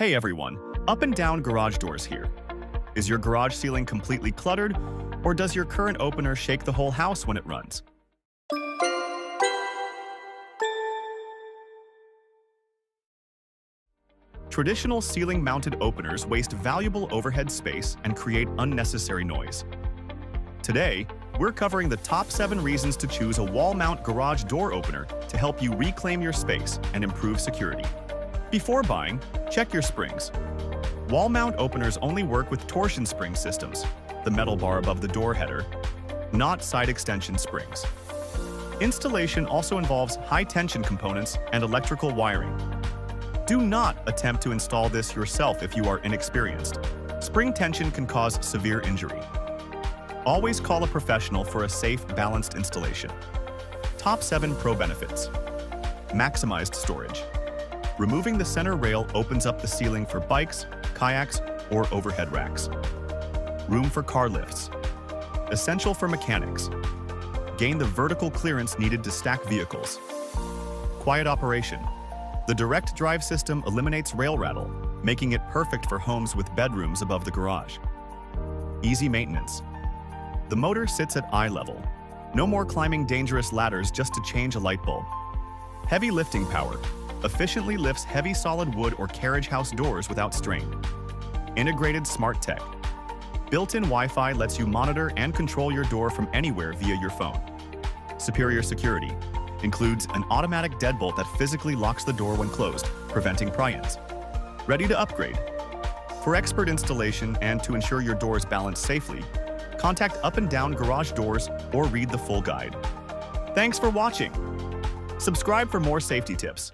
Hey everyone, up and down garage doors here. Is your garage ceiling completely cluttered, or does your current opener shake the whole house when it runs? Traditional ceiling-mounted openers waste valuable overhead space and create unnecessary noise. Today, we're covering the top 7 reasons to choose a wall-mount garage door opener to help you reclaim your space and improve security. Before buying, check your springs. Wall-mount openers only work with torsion spring systems, the metal bar above the door header, not side extension springs. Installation also involves high-tension components and electrical wiring. Do not attempt to install this yourself if you are inexperienced. Spring tension can cause severe injury. Always call a professional for a safe, balanced installation. Top 7 Pro Benefits. Maximized storage. Removing the center rail opens up the ceiling for bikes, kayaks, or overhead racks. Room for car lifts. Essential for mechanics. Gain the vertical clearance needed to stack vehicles. Quiet operation. The direct drive system eliminates rail rattle, making it perfect for homes with bedrooms above the garage. Easy maintenance. The motor sits at eye level. No more climbing dangerous ladders just to change a light bulb. Heavy lifting power. Efficiently lifts heavy solid wood or carriage house doors without strain. Integrated smart tech. Built-in Wi-Fi lets you monitor and control your door from anywhere via your phone. Superior security. Includes an automatic deadbolt that physically locks the door when closed, preventing pry-ins. Ready to upgrade? For expert installation and to ensure your doors balance safely, contact Up and Down Garage Doors or read the full guide. Thanks for watching. Subscribe for more safety tips.